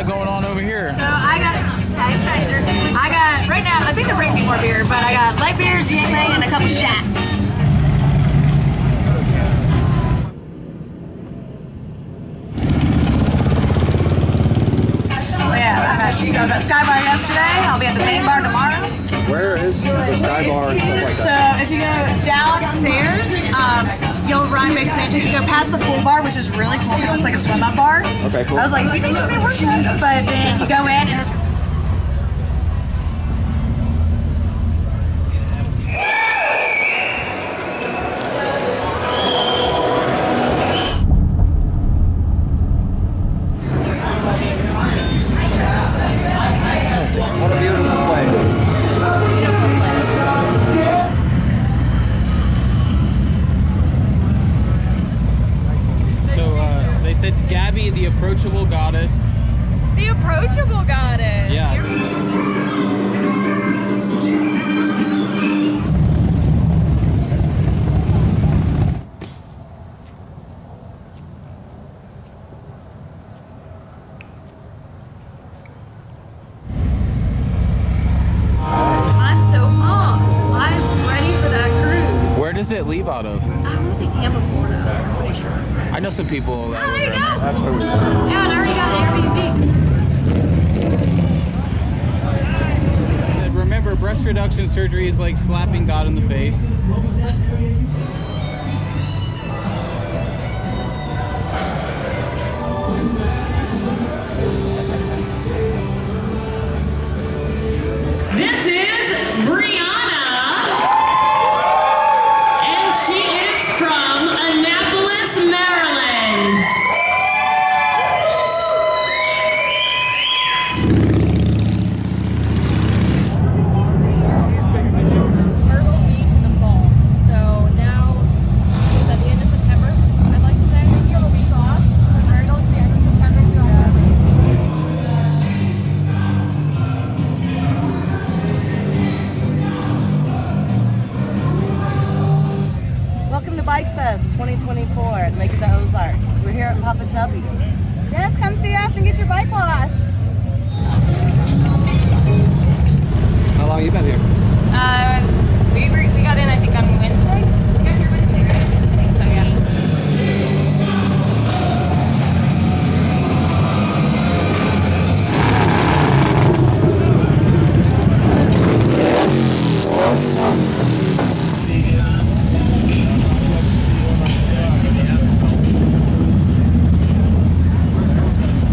got going on over here? So I got right now, I think they're bringing me more beer, but I got light beers, Yingling, and a couple shats. Oh yeah, I was at Sky Bar yesterday. I'll be at the main bar tomorrow. Where is the Sky Bar and stuff like So that? if you go downstairs, you'll run basically until you go past the pool bar, which is really cool because it's like a swim up bar. Okay, cool. I was like, you think it's gonna be worth it? But then you go in and it's What a beautiful place. So they said Gabby, the approachable goddess. The approachable goddess. Yeah. I'm so pumped. I'm ready for that cruise. Where does it leave out of? I want to say Tampa, Florida. I'm pretty sure. I know some people that Oh, there you live in go. That's where we Yeah, and I already got an Airbnb. Remember, breast reduction surgery is like slapping God in the face. This is Brianna, and she is from Annapolis, Maryland. Myrtle Beach in the fall. So now, is that the end of September? I'd like to say. You have a week off. Myrtle's the end of September. Welcome to Bike Fest 2024 at Lake of the Ozarks. We're here at Papa Chubbys. Yes, come see us and get your bike washed. How long you been here? we got in I think on Wednesday. You got here Wednesday, right? I think so, yeah.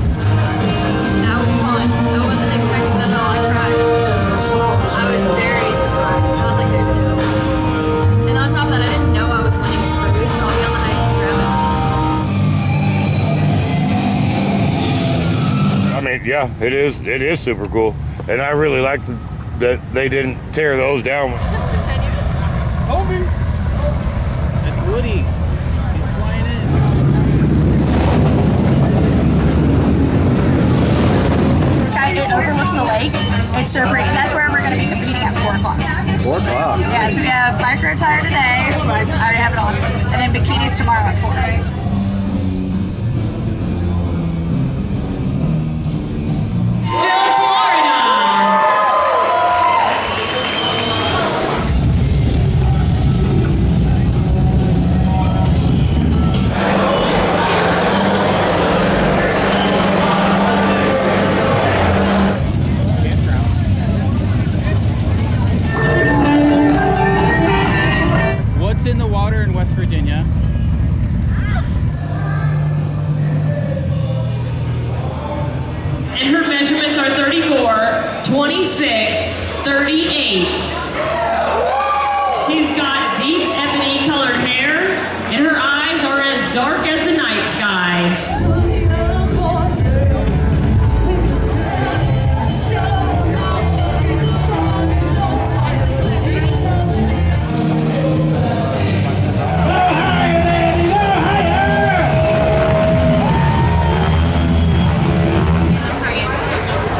That was fun. I wasn't expecting that at all. I cried. I was very surprised. I was like, there's no way. And on top of that, I didn't know I was winning a cruise, so I'll be on the high seas rabbit. I mean, yeah, it is super cool, and I really like that they didn't tear those down. Over. That's Woody. He's flying in. It overlooks the lake. It's so pretty. And that's where we're going to be competing at 4 o'clock. 4 o'clock. Yeah, so we have micro attire today. I already have it on. And then bikinis tomorrow at 4. What's in the water in West Virginia? And her measurements are 34, 26, 38. She's got deep ebony colored hair, and her eyes are as dark as the night sky.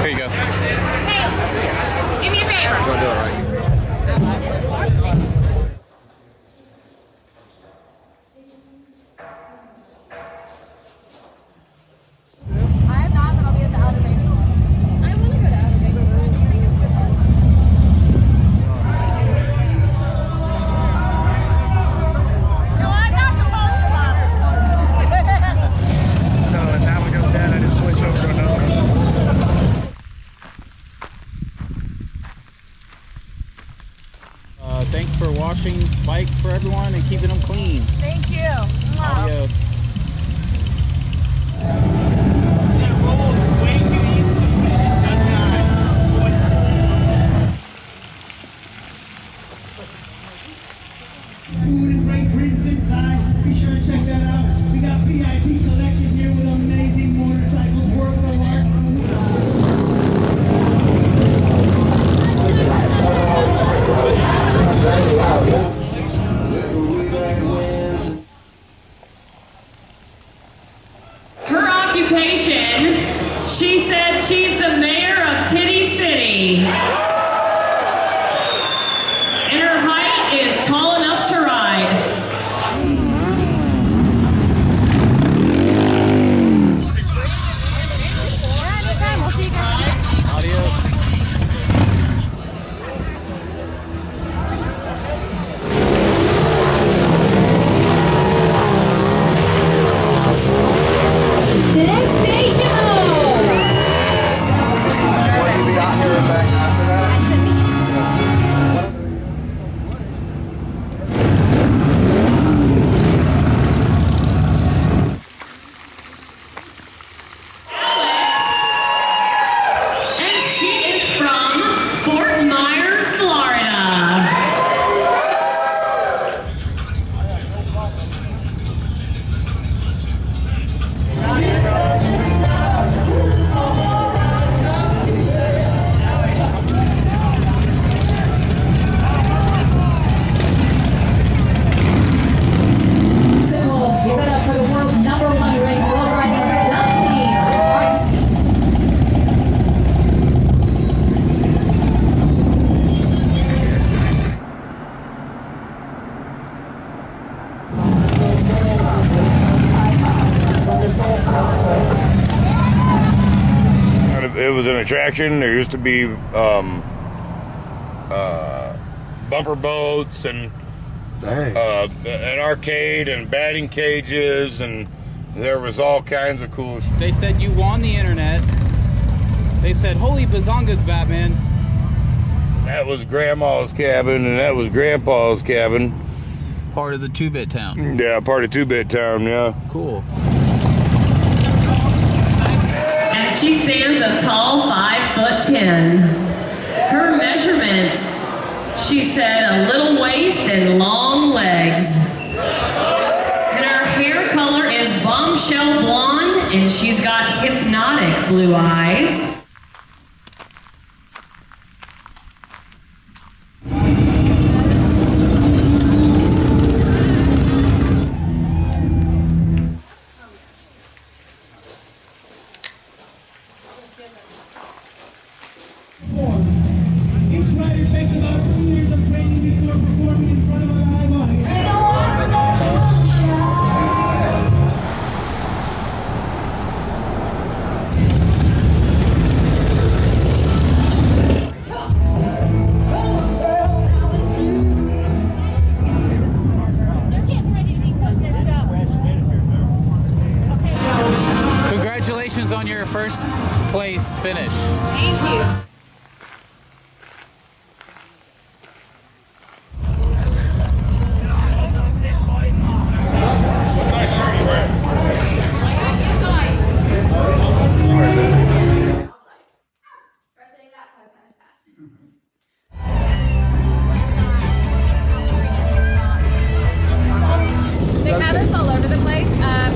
Here you go. Hey, give me a favor. Go do it right. Thanks for washing bikes for everyone and keeping them clean. Thank you. Adios. Food and great drinks inside. Be sure to check that out. We got VIP collection here with amazing motorcycles, works of art. Her occupation, she said she's the mayor of Titty City. And her height is tall enough to ride. Adios. The next station. Will you be out here and back after that? And she is from Fort Myers, Florida. Give it up for the world's #1 ranked road riding stunt team. It was an attraction. There used to be bumper boats and Dang. an arcade and batting cages, and there was all kinds of cool shit. They said you won the internet. They said, holy bazongas, Batman. That was Grandma's cabin, and that was Grandpa's cabin. Part of the 2-bit town. Yeah, part of 2-bit town, yeah. Cool. And she stands a tall 5'10". Her measurements, she said, a little waist and long legs. And her hair color is bombshell blonde, and she's got hypnotic blue eyes. Each rider takes about 2 years of training before performing in front of a live audience. Congratulations on your first place finish. Thank you. They have us all over the place.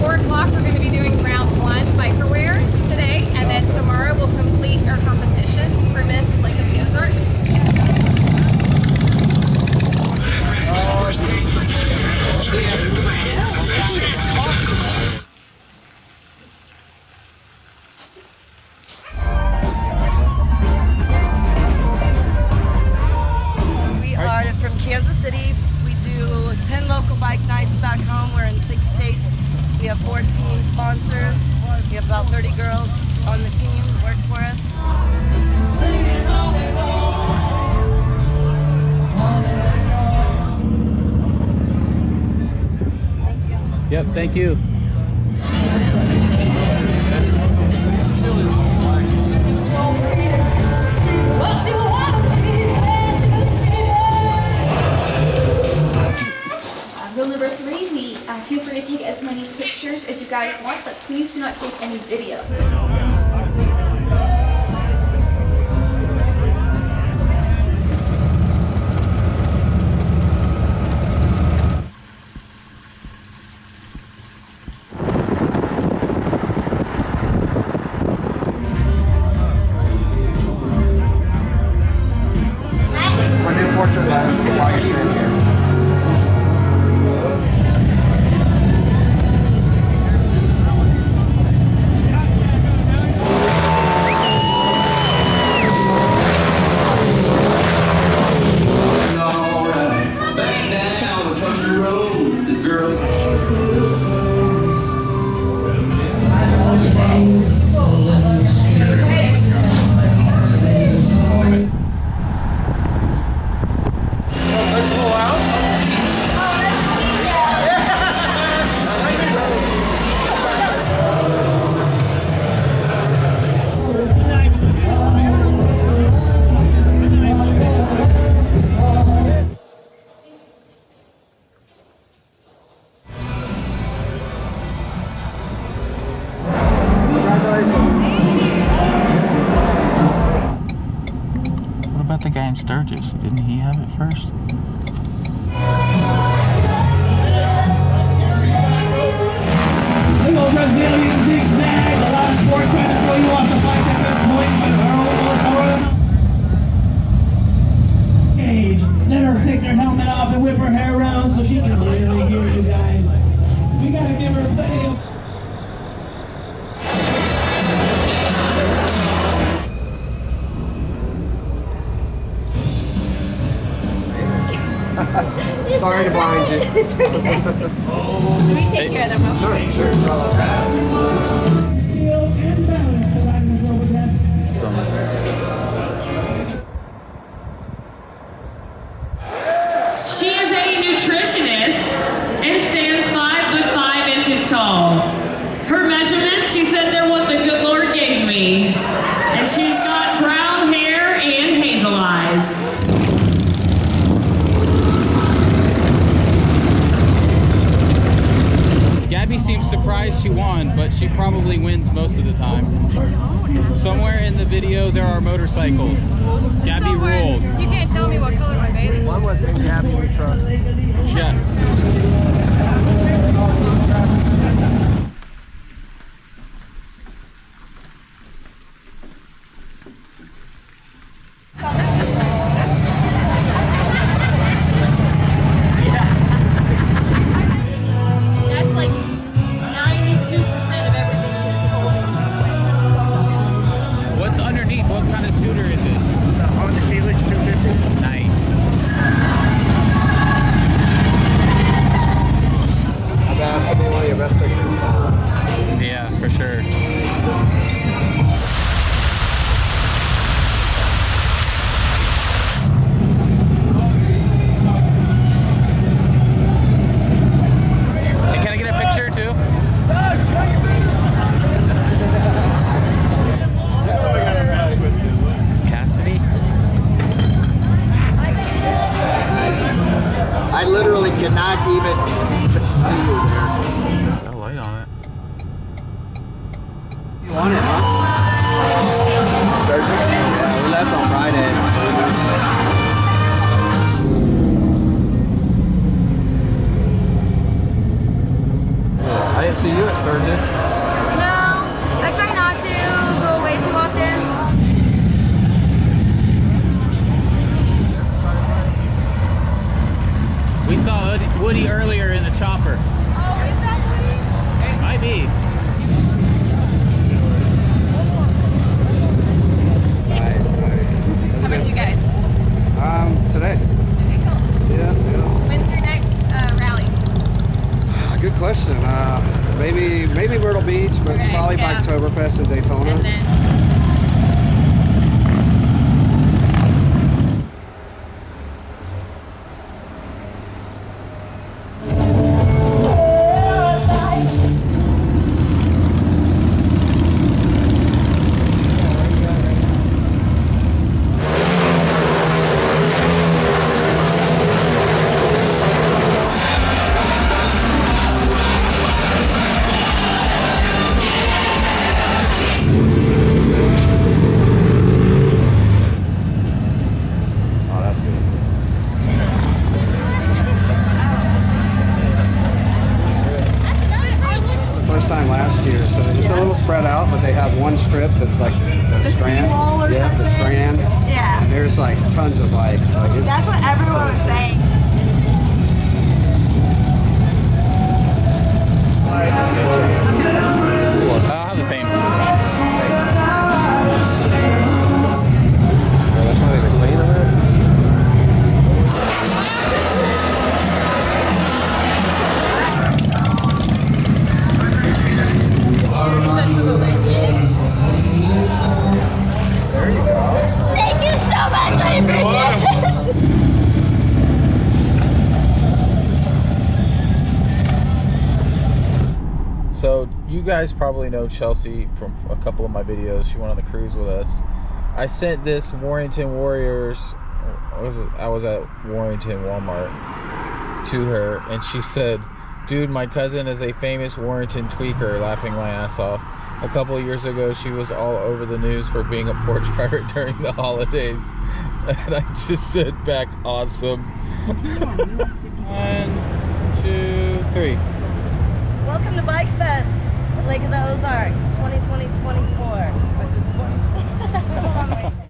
4 o'clock, we're going to be doing round 1 biker wear today, and then tomorrow we'll complete our competition for Miss Lake of the Ozarks. We are from Kansas City. We do 10 local bike nights back home. We're in 6 states. We have 14 sponsors. We have about 30 girls on the team that work for us. Yep, thank you. guys want, but please do not take any video. My new portrait lens while you're standing here. What about the guy in Sturgis? Didn't he have it first? Big old Brazilian zigzag, a lot of sportsmen throw you off the bike at this point, but Cage. Let her take her helmet off and whip her hair around so she can really hear you guys. We gotta give her plenty of... Sorry to blind you. It's okay. Can we take care of them real quick? Sure. Skill and balance to ride this over that. She is a nutritionist and stands 5'5" tall. Her measurements, she said, they're what the good Lord gave me. And she's got brown hair and hazel eyes. Gabby seems surprised she won, but she probably wins most of the time. Somewhere in the video there are motorcycles. Gabby rules. You can't tell me what color my bathing One was in Gabby we trust. Yeah. That's like 92% of everything you just told me. What's underneath? What kind of scooter is it? Honda Helix 250. Nice. I've asked to be one of your best pictures. Yeah, for sure. Hey, can I get a picture too? Cassidy? I literally cannot even see you there. Got a light on it. You want it, huh? Sturgis? Yeah, we left on Friday. I didn't see you at Sturgis. No, I try not to go away too often. We saw Woody earlier in the chopper. Oh, is that Woody? It might be. Nice. How about you guys? Today. Okay, cool. Yeah. When's your next rally? Good question. Maybe Myrtle Beach, but Okay, probably yeah. Oktoberfest in Daytona. And then like the strand. seawall or yeah, something? the strand. Yeah. And there's like tons of like it's, That's what everyone was saying. I'll have the same. that's not even clean of it. There you go. Thank you so much. I appreciate it. So you guys probably know Chelsea from a couple of my videos. She went on the cruise with us. I sent this Warrington Warriors, I was at Warrington Walmart, to her, and she said, dude, my cousin is a famous Warrington tweaker, laughing my ass off. A couple of years ago, she was all over the news for being a porch pirate during the holidays. And I just said back, awesome. 1, 2, 3. Welcome to Bike Fest at Lake of the Ozarks 2020-24.